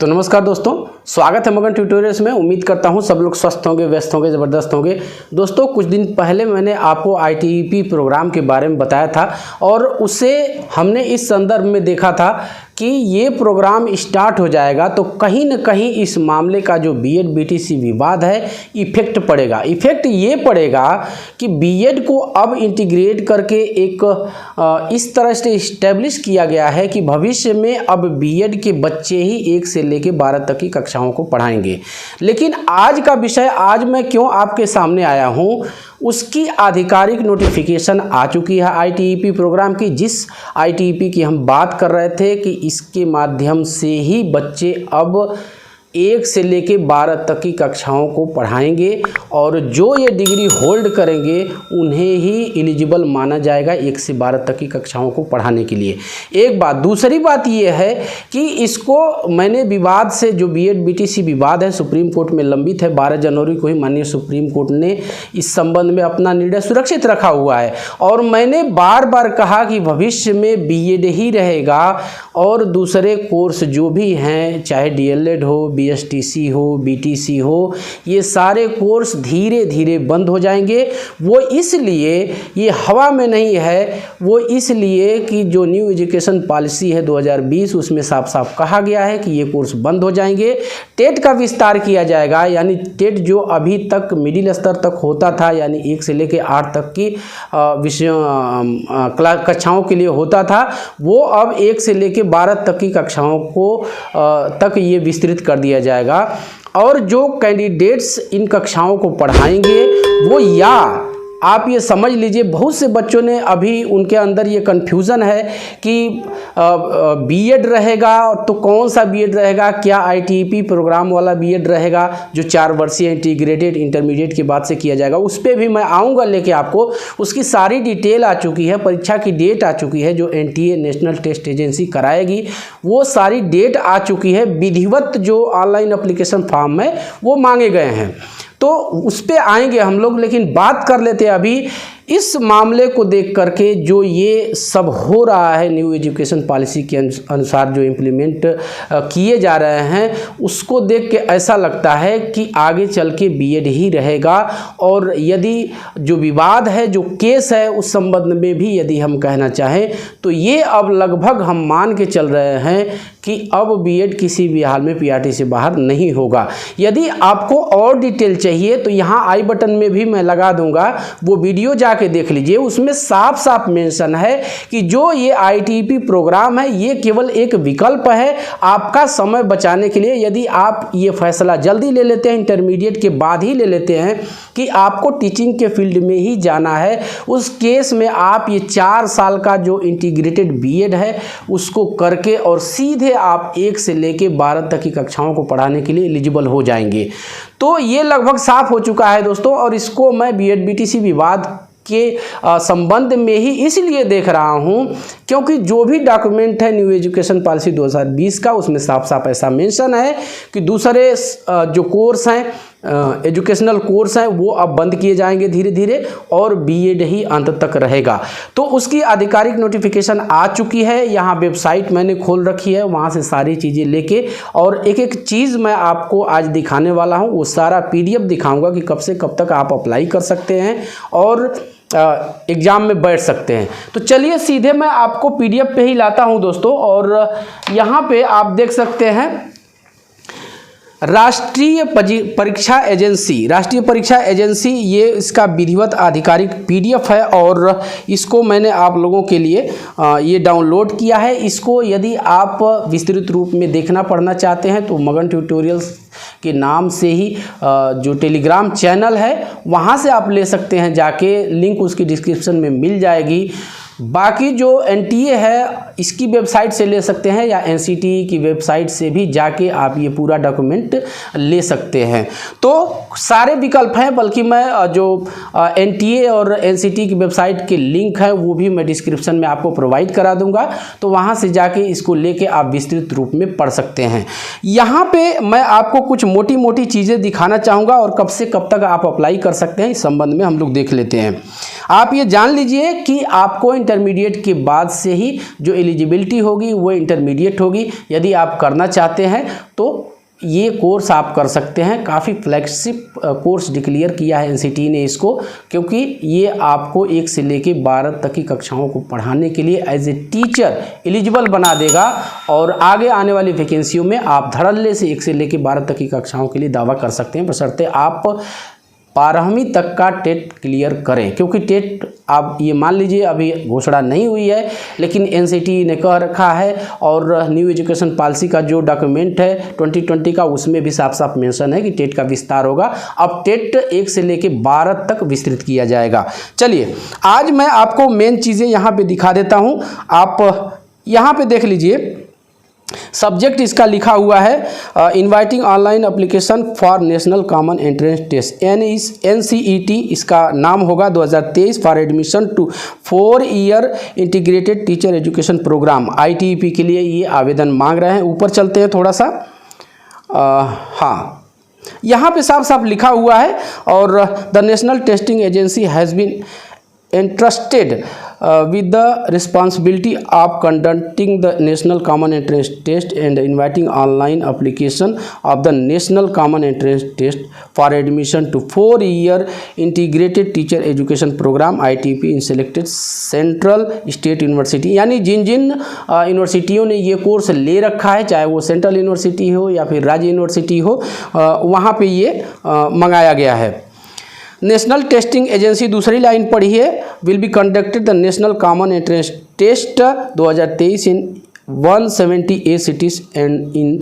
तो नमस्कार दोस्तों, स्वागत है मगन ट्यूटोरियल्स में। उम्मीद करता हूं सब लोग स्वस्थ होंगे, व्यस्त होंगे, ज़बरदस्त होंगे। दोस्तों, कुछ दिन पहले मैंने आपको ITEP प्रोग्राम के बारे में बताया था और उसे हमने इस संदर्भ में देखा था कि ये प्रोग्राम स्टार्ट हो जाएगा तो कहीं न कहीं इस मामले का जो बीएड बीटीसी विवाद है इफ़ेक्ट पड़ेगा। इफ़ेक्ट ये पड़ेगा कि बीएड को अब इंटीग्रेट करके एक इस तरह से इस्टेब्लिश किया गया है कि भविष्य में अब बीएड के बच्चे ही 1 से लेकर 12 तक की कक्षाओं को पढ़ाएंगे। लेकिन आज का विषय, आज मैं क्यों आपके सामने आया हूँ, उसकी आधिकारिक नोटिफिकेशन आ चुकी है ITEP प्रोग्राम की। जिस ITEP की हम बात कर रहे थे कि इसके माध्यम से ही बच्चे अब 1 से लेकर 12 तक की कक्षाओं को पढ़ाएंगे और जो ये डिग्री होल्ड करेंगे उन्हें ही एलिजिबल माना जाएगा 1 से 12 तक की कक्षाओं को पढ़ाने के लिए। एक बात। दूसरी बात ये है कि इसको मैंने विवाद से, जो बीएड बीटीसी विवाद है, सुप्रीम कोर्ट में लंबित है। 12 जनवरी को ही माननीय सुप्रीम कोर्ट ने इस संबंध में अपना निर्णय सुरक्षित रखा हुआ है और मैंने बार बार कहा कि भविष्य में बीएड ही रहेगा और दूसरे कोर्स जो भी हैं, चाहे DLED हो, BSTC हो, BTC हो, ये सारे कोर्स धीरे धीरे बंद हो जाएंगे। वो इसलिए ये हवा में नहीं है, वो इसलिए कि जो न्यू एजुकेशन पॉलिसी है 2020 उसमें साफ साफ कहा गया है कि ये कोर्स बंद हो जाएंगे। टेट का विस्तार किया जाएगा, यानी टेट जो अभी तक मिडिल स्तर तक होता था, यानी 1 से लेकर 8 तक की कक्षाओं के लिए होता था, वो अब 1 से लेकर 12 तक की कक्षाओं को तक ये विस्तृत कर दिया जाएगा। और जो कैंडिडेट्स इन कक्षाओं को पढ़ाएंगे वो, या आप ये समझ लीजिए, बहुत से बच्चों ने अभी उनके अंदर ये कन्फ्यूज़न है कि बीएड रहेगा तो कौन सा बीएड रहेगा, क्या ITEP प्रोग्राम वाला बीएड रहेगा जो 4 वर्षीय इंटीग्रेटेड इंटरमीडिएट के बाद से किया जाएगा। उस पर भी मैं आऊँगा लेके आपको। उसकी सारी डिटेल आ चुकी है, परीक्षा की डेट आ चुकी है, जो NTA नेशनल टेस्ट एजेंसी कराएगी वो सारी डेट आ चुकी है। विधिवत जो ऑनलाइन एप्लीकेशन फॉर्म है वो मांगे गए हैं, तो उस पे आएंगे हम लोग। लेकिन बात कर लेते हैं अभी इस मामले को देख करके, जो ये सब हो रहा है न्यू एजुकेशन पॉलिसी के अनुसार जो इम्प्लीमेंट किए जा रहे हैं, उसको देख के ऐसा लगता है कि आगे चल के बीएड ही रहेगा। और यदि जो विवाद है, जो केस है, उस संबंध में भी यदि हम कहना चाहें तो ये अब लगभग हम मान के चल रहे हैं कि अब बीएड किसी भी हाल में PRT से बाहर नहीं होगा। यदि आपको और डिटेल चाहिए तो यहाँ आई बटन में भी मैं लगा दूंगा, वो वीडियो जाके देख लीजिए। उसमें साफ साफ मेंशन है कि जो ये ITEP प्रोग्राम है ये केवल एक विकल्प है आपका समय बचाने के लिए। यदि आप ये फैसला जल्दी ले लेते हैं, इंटरमीडिएट के बाद ही ले लेते हैं कि आपको टीचिंग के फील्ड में ही जाना है, उस केस में आप ये 4 साल का जो इंटीग्रेटेड बीएड है उसको करके और सीधे आप 1 से लेके 12 तक की कक्षाओं को पढ़ाने के लिए एलिजिबल हो जाएंगे। तो ये लगभग साफ हो चुका है दोस्तों। और इसको मैं बीएड बीटीसी विवाद के संबंध में ही इसलिए देख रहा हूं क्योंकि जो भी डॉक्यूमेंट है न्यू एजुकेशन पॉलिसी 2020 का, उसमें साफ साफ ऐसा मेंशन है कि दूसरे जो कोर्स हैं, एजुकेशनल कोर्स हैं, वो अब बंद किए जाएंगे धीरे धीरे और बीएड ही अंत तक रहेगा। तो उसकी आधिकारिक नोटिफिकेशन आ चुकी है। यहाँ वेबसाइट मैंने खोल रखी है, वहाँ से सारी चीज़ें लेके और एक एक चीज़ मैं आपको आज दिखाने वाला हूँ। वो सारा PDF दिखाऊंगा कि कब से कब तक आप अप्लाई कर सकते हैं और एग्ज़ाम में बैठ सकते हैं। तो चलिए सीधे मैं आपको PDF पे ही लाता हूँ दोस्तों। और यहाँ पे आप देख सकते हैं राष्ट्रीय परीक्षा एजेंसी, ये इसका विधिवत आधिकारिक PDF है और इसको मैंने आप लोगों के लिए ये डाउनलोड किया है। इसको यदि आप विस्तृत रूप में देखना पढ़ना चाहते हैं तो मगन ट्यूटोरियल्स के नाम से ही जो टेलीग्राम चैनल है वहाँ से आप ले सकते हैं जाके, लिंक उसकी डिस्क्रिप्शन में मिल जाएगी। बाकी जो NTA है इसकी वेबसाइट से ले सकते हैं या NCTE की वेबसाइट से भी जाके आप ये पूरा डॉक्यूमेंट ले सकते हैं। तो सारे विकल्प हैं, बल्कि मैं जो NTA और NCTE की वेबसाइट के लिंक है वो भी मैं डिस्क्रिप्शन में आपको प्रोवाइड करा दूंगा, तो वहाँ से जाके इसको लेके आप विस्तृत रूप में पढ़ सकते हैं। यहाँ पे मैं आपको कुछ मोटी मोटी चीज़ें दिखाना चाहूँगा और कब से कब तक आप अप्लाई कर सकते हैं इस संबंध में हम लोग देख लेते हैं। आप ये जान लीजिए कि आपको इंटरमीडिएट के बाद से ही जो एलिजिबिलिटी होगी वो इंटरमीडिएट होगी। यदि आप करना चाहते हैं तो ये कोर्स आप कर सकते हैं। काफ़ी फ्लैगशिप कोर्स डिक्लेयर किया है एनसीटी ने इसको, क्योंकि ये आपको 1 से लेके 12 तक की कक्षाओं को पढ़ाने के लिए एज ए टीचर एलिजिबल बना देगा और आगे आने वाली वैकेंसियों में आप धड़ल्ले से 1 से लेके 12 तक की कक्षाओं के लिए दावा कर सकते हैं, बशर्ते आप 12वीं तक का टेट क्लियर करें। क्योंकि टेट आप ये मान लीजिए अभी घोषणा नहीं हुई है, लेकिन एनसीटी ने कह रखा है और न्यू एजुकेशन पॉलिसी का जो डॉक्यूमेंट है 2020 का, उसमें भी साफ साफ मेंशन है कि टेट का विस्तार होगा। अब टेट 1 से लेके 12 तक विस्तृत किया जाएगा। चलिए आज मैं आपको मेन चीज़ें यहाँ पे दिखा देता हूँ। आप यहाँ पे देख लीजिए, सब्जेक्ट इसका लिखा हुआ है inviting online application for national common entrance test NCET इसका नाम होगा 2023 for admission to 4 year integrated teacher education programme ITEP के लिए ये आवेदन मांग रहे हैं। ऊपर चलते हैं थोड़ा सा। हाँ, यहाँ पे साफ साफ लिखा हुआ है और the national testing agency has been entrusted with the responsibility of conducting the national common entrance test and inviting online application of the national common entrance test for admission to 4 year integrated teacher education program ITEP in selected central state university। यानी जिन जिन यूनिवर्सिटियों ने ये course ले रखा है, चाहे वो central university हो या फिर राज्य यूनिवर्सिटी हो, वहाँ पे ये मंगाया गया है। नेशनल टेस्टिंग एजेंसी दूसरी लाइन पढ़िए, will be conducted the national common entrance test 2023 in 178 cities and in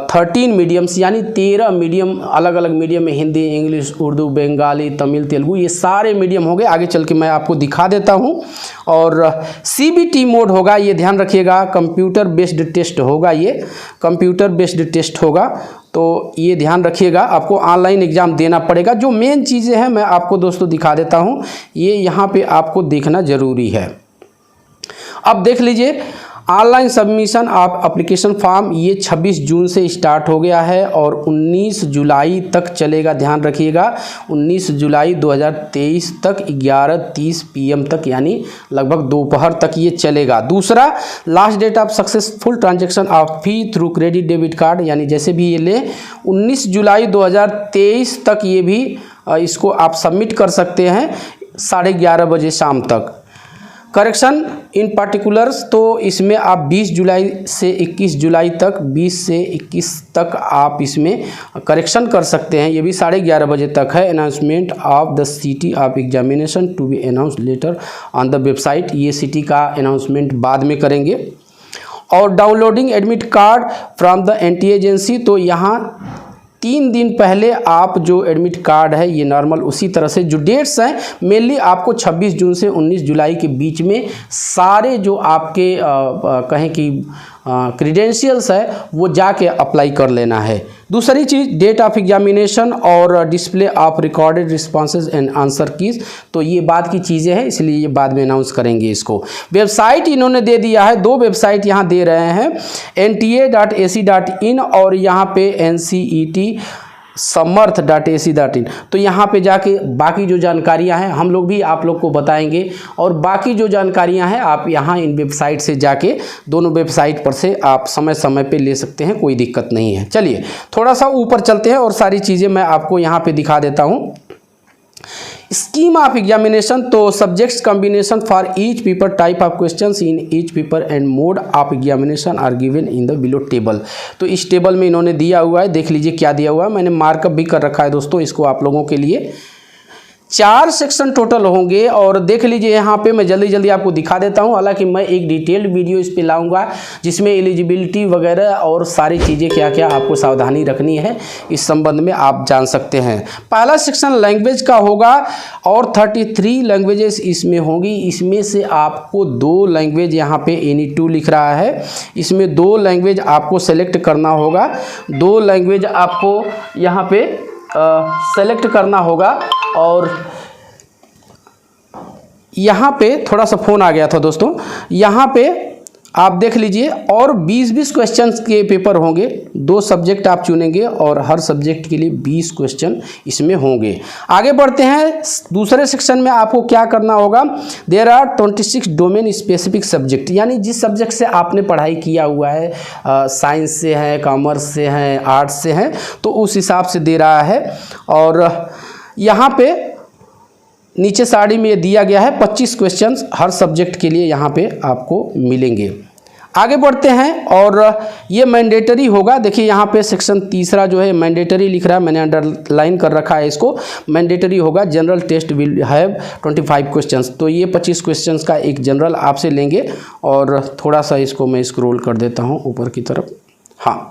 13 mediums, यानी 13 मीडियम, अलग अलग मीडियम में हिंदी, इंग्लिश, उर्दू, बंगाली, तमिल, तेलुगु, ये सारे मीडियम होंगे। आगे चल के मैं आपको दिखा देता हूँ। और CBT मोड होगा, ये ध्यान रखिएगा, कंप्यूटर बेस्ड टेस्ट होगा, ये कंप्यूटर बेस्ड टेस्ट होगा, तो ये ध्यान रखिएगा। आपको ऑनलाइन एग्ज़ाम देना पड़ेगा। जो मेन चीज़ें हैं मैं आपको दोस्तों दिखा देता हूँ, ये यहाँ पे आपको देखना ज़रूरी है। अब देख लीजिए, online submission of application form ये 26 जून से स्टार्ट हो गया है और 19 जुलाई तक चलेगा। ध्यान रखिएगा, 19 जुलाई 2023 तक 11:30 PM तक, यानी लगभग दोपहर तक ये चलेगा। दूसरा, last date of successful transaction of fee through credit debit card, यानी जैसे भी ये ले 19 जुलाई 2023 तक ये भी इसको आप सबमिट कर सकते हैं 11:30 बजे शाम तक। करेक्शन इन पार्टिकुलर्स, तो इसमें आप 20 जुलाई से 21 जुलाई तक, 20 से 21 तक आप इसमें करेक्शन कर सकते हैं। ये भी 11:30 बजे तक है। Announcement of the city of examination to be announce later on the website, ये सिटी का अनाउंसमेंट बाद में करेंगे। और downloading admit card from the NTA agency, तो यहाँ 3 दिन पहले आप जो एडमिट कार्ड है ये नॉर्मल उसी तरह से, जो डेट्स हैं मेनली आपको 26 जून से 19 जुलाई के बीच में सारे जो आपके कहें कि क्रीडेंशियल्स है वो जाके अप्लाई कर लेना है। दूसरी चीज़, डेट ऑफ एग्जामिनेशन और display of recorded responses and answer keys, तो ये बाद की चीज़ें हैं, इसलिए ये बाद में अनाउंस करेंगे इसको। वेबसाइट इन्होंने दे दिया है, 2 वेबसाइट यहाँ दे रहे हैं, nta.ac.in और यहाँ पे NCET समर्थ.ac.in। तो यहाँ पे जाके बाकी जो जानकारियाँ हैं हम लोग भी आप लोग को बताएंगे, और बाकी जो जानकारियाँ हैं आप यहाँ इन वेबसाइट से जाके, दोनों वेबसाइट पर से आप समय समय पे ले सकते हैं, कोई दिक्कत नहीं है। चलिए थोड़ा सा ऊपर चलते हैं और सारी चीज़ें मैं आपको यहाँ पे दिखा देता हूँ। स्कीम ऑफ एग्जामिनेशन, तो subjects combination for each paper, type of questions in each paper and mode of examination are given in the below table. तो इस टेबल में इन्होंने दिया हुआ है, देख लीजिए क्या दिया हुआ है, मैंने मार्कअप भी कर रखा है दोस्तों इसको आप लोगों के लिए। 4 सेक्शन टोटल होंगे और देख लीजिए यहाँ पे मैं जल्दी जल्दी आपको दिखा देता हूँ। हालांकि मैं एक डिटेल्ड वीडियो इस पे लाऊंगा जिसमें एलिजिबिलिटी वगैरह और सारी चीज़ें क्या क्या आपको सावधानी रखनी है इस संबंध में आप जान सकते हैं। पहला सेक्शन लैंग्वेज का होगा और 33 लैंग्वेजेस इसमें होंगी। इसमें से आपको 2 लैंग्वेज यहाँ पे NE2 लिख रहा है, इसमें 2 लैंग्वेज आपको सेलेक्ट करना होगा। 2 लैंग्वेज आपको यहाँ पे सेलेक्ट करना होगा। और यहाँ पे थोड़ा सा फ़ोन आ गया था दोस्तों, यहाँ पे आप देख लीजिए। और 20-20 क्वेश्चंस के पेपर होंगे, 2 सब्जेक्ट आप चुनेंगे और हर सब्जेक्ट के लिए 20 क्वेश्चन इसमें होंगे। आगे बढ़ते हैं दूसरे सेक्शन में। आपको क्या करना होगा, there are 26 domain specific subject, यानी जिस सब्जेक्ट से आपने पढ़ाई किया हुआ है, साइंस से है, कॉमर्स से है, आर्ट्स से है, तो उस हिसाब से दे रहा है। और यहाँ पे नीचे साड़ी में दिया गया है 25 क्वेश्चंस हर सब्जेक्ट के लिए यहाँ पे आपको मिलेंगे। आगे बढ़ते हैं और ये मैंडेटरी होगा। देखिए यहाँ पे सेक्शन तीसरा जो है मैंडेटरी लिख रहा है, मैंने अंडरलाइन कर रखा है इसको। मैंडेटरी होगा, general test will have 25 questions, तो ये 25 क्वेश्चंस का एक जनरल आपसे लेंगे। और थोड़ा सा इसको मैं स्क्रॉल कर देता हूँ ऊपर की तरफ। हाँ,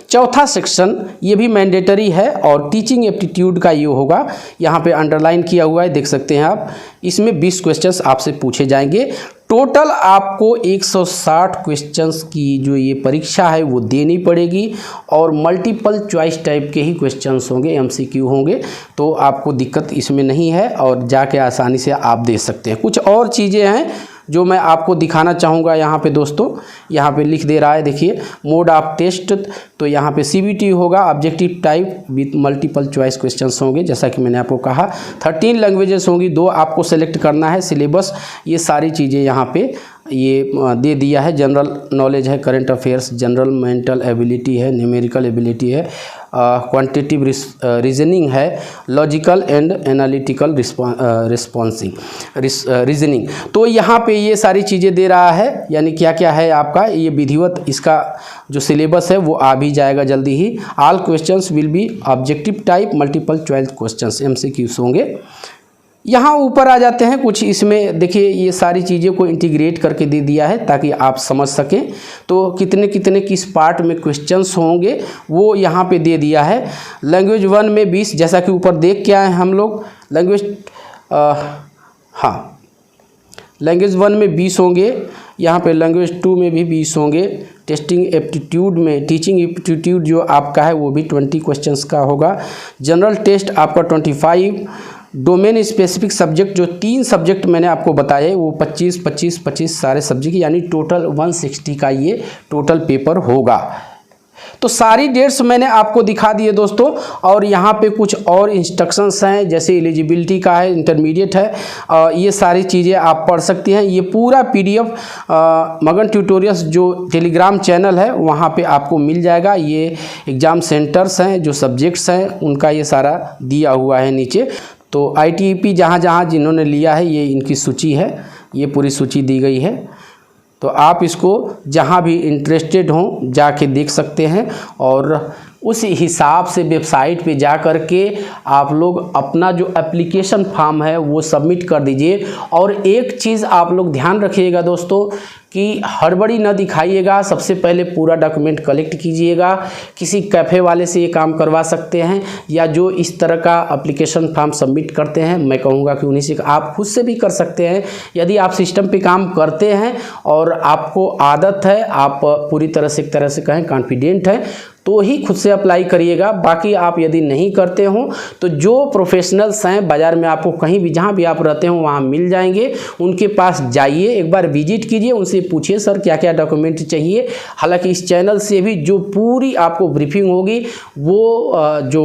चौथा सेक्शन ये भी मैंडेटरी है और टीचिंग एप्टीट्यूड का ये होगा, यहाँ पे अंडरलाइन किया हुआ है, देख सकते हैं आप। इसमें 20 क्वेश्चंस आपसे पूछे जाएंगे। टोटल आपको 160 क्वेश्चंस की जो ये परीक्षा है वो देनी पड़ेगी और मल्टीपल चॉइस टाइप के ही क्वेश्चंस होंगे, एमसीक्यू होंगे, तो आपको दिक्कत इसमें नहीं है और जाके आसानी से आप दे सकते हैं। कुछ और चीज़ें हैं जो मैं आपको दिखाना चाहूँगा यहाँ पे दोस्तों। यहाँ पे लिख दे रहा है, देखिए मोड ऑफ टेस्ट, तो यहाँ पे सीबीटी होगा, objective type with multiple choice questions होंगे, जैसा कि मैंने आपको कहा। 13 लैंग्वेजेस होंगी, 2 आपको सेलेक्ट करना है। सिलेबस, ये सारी चीज़ें यहाँ पे ये दे दिया है। जनरल नॉलेज है, current affairs, general mental ability है, न्यूमेरिकल एबिलिटी है, क्वांटिटेटिव रीजनिंग है, लॉजिकल एंड एनालिटिकल रीजनिंग। तो यहाँ पे ये सारी चीज़ें दे रहा है, यानी क्या क्या है आपका ये विधिवत, इसका जो सिलेबस है वो आ भी जाएगा जल्दी ही। All questions will be objective type multiple choice questions, MCQs होंगे। यहाँ ऊपर आ जाते हैं कुछ, इसमें देखिए ये सारी चीज़ों को इंटीग्रेट करके दे दिया है ताकि आप समझ सकें। तो कितने कितने किस पार्ट में क्वेश्चंस होंगे वो यहाँ पे दे दिया है। लैंग्वेज 1 में 20, जैसा कि ऊपर देख के आए हम लोग। लैंग्वेज हाँ, लैंग्वेज 1 में 20 होंगे, यहाँ पे लैंग्वेज 2 में भी 20 होंगे। टेस्टिंग एप्टीट्यूड में, टीचिंग एप्टीट्यूड जो आपका है वो भी 20 क्वेश्चंस का होगा। जनरल टेस्ट आपका 25। डोमेन स्पेसिफिक सब्जेक्ट जो 3 सब्जेक्ट मैंने आपको बताए वो 25 सारे सब्जेक्ट, यानी टोटल 160 का ये टोटल पेपर होगा। तो सारी डेट्स मैंने आपको दिखा दिए दोस्तों। और यहाँ पे कुछ और इंस्ट्रक्शंस हैं, जैसे एलिजिबिलिटी का है, इंटरमीडिएट है, ये सारी चीज़ें आप पढ़ सकती हैं। ये पूरा PDF मगन ट्यूटोरियल्स जो टेलीग्राम चैनल है वहाँ पे आपको मिल जाएगा। ये एग्ज़ाम सेंटर्स हैं, जो सब्जेक्ट्स हैं उनका ये सारा दिया हुआ है नीचे। तो ITEP जहाँ जिन्होंने लिया है ये इनकी सूची है, ये पूरी सूची दी गई है। तो आप इसको जहाँ भी इंटरेस्टेड हों जाके देख सकते हैं और उस हिसाब से वेबसाइट पे जा कर के आप लोग अपना जो एप्लीकेशन फॉर्म है वो सबमिट कर दीजिए। और एक चीज़ आप लोग ध्यान रखिएगा दोस्तों कि हड़बड़ी न दिखाइएगा। सबसे पहले पूरा डॉक्यूमेंट कलेक्ट कीजिएगा। किसी कैफ़े वाले से ये काम करवा सकते हैं, या जो इस तरह का एप्लीकेशन फॉर्म सबमिट करते हैं मैं कहूँगा कि उन्हीं से आप खुद से भी कर सकते हैं। यदि आप सिस्टम पे काम करते हैं और आपको आदत है, आप पूरी तरह से एक तरह से कहें कॉन्फिडेंट है, तो ही खुद से अप्लाई करिएगा। बाकी आप यदि नहीं करते हो तो जो प्रोफेशनल्स हैं बाज़ार में, आपको कहीं भी जहाँ भी आप रहते हो वहाँ मिल जाएंगे। उनके पास जाइए, एक बार विजिट कीजिए, उनसे पूछिए सर क्या क्या डॉक्यूमेंट चाहिए। हालांकि इस चैनल से भी जो पूरी आपको ब्रीफिंग होगी वो जो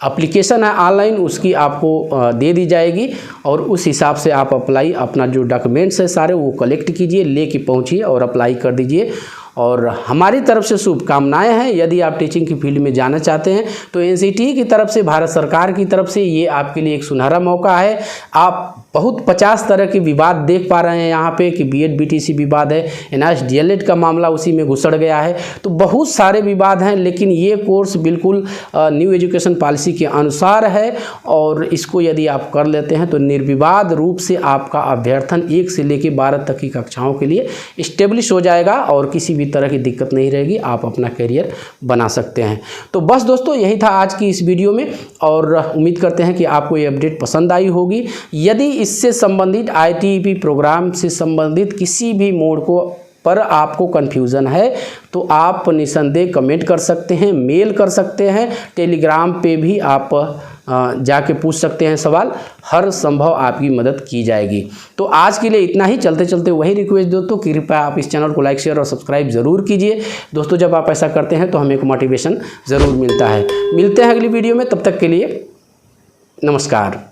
एप्लीकेशन है ऑनलाइन उसकी आपको दे दी जाएगी और उस हिसाब से आप अप्लाई, अपना जो डॉक्यूमेंट्स है सारे वो कलेक्ट कीजिए, लेके पहुँचिए और अप्लाई कर दीजिए। और हमारी तरफ से शुभकामनाएं हैं। यदि आप टीचिंग की फील्ड में जाना चाहते हैं तो NCT की तरफ से, भारत सरकार की तरफ से ये आपके लिए एक सुनहरा मौका है। आप बहुत 50 तरह के विवाद देख पा रहे हैं यहाँ पे कि BEd BTC विवाद है, NIST DLED का मामला उसी में घुसड़ गया है, तो बहुत सारे विवाद हैं। लेकिन ये कोर्स बिल्कुल न्यू एजुकेशन पॉलिसी के अनुसार है और इसको यदि आप कर लेते हैं तो निर्विवाद रूप से आपका अभ्यर्थन 1 से लेकर 12 तक की कक्षाओं के लिए इस्टेब्लिश हो जाएगा और किसी भी तरह की दिक्कत नहीं रहेगी, आप अपना करियर बना सकते हैं। तो बस दोस्तों यही था आज की इस वीडियो में और उम्मीद करते हैं कि आपको ये अपडेट पसंद आई होगी। यदि इससे संबंधित ITEP प्रोग्राम से संबंधित किसी भी मोड को पर आपको कन्फ्यूज़न है तो आप निसंदेह कमेंट कर सकते हैं, मेल कर सकते हैं, टेलीग्राम पे भी आप जाके पूछ सकते हैं सवाल, हर संभव आपकी मदद की जाएगी। तो आज के लिए इतना ही। चलते चलते वही रिक्वेस्ट दोस्तों, कृपया आप इस चैनल को लाइक शेयर और सब्सक्राइब ज़रूर कीजिए दोस्तों। जब आप ऐसा करते हैं तो हमें एक मोटिवेशन ज़रूर मिलता है। मिलते हैं अगली वीडियो में, तब तक के लिए नमस्कार।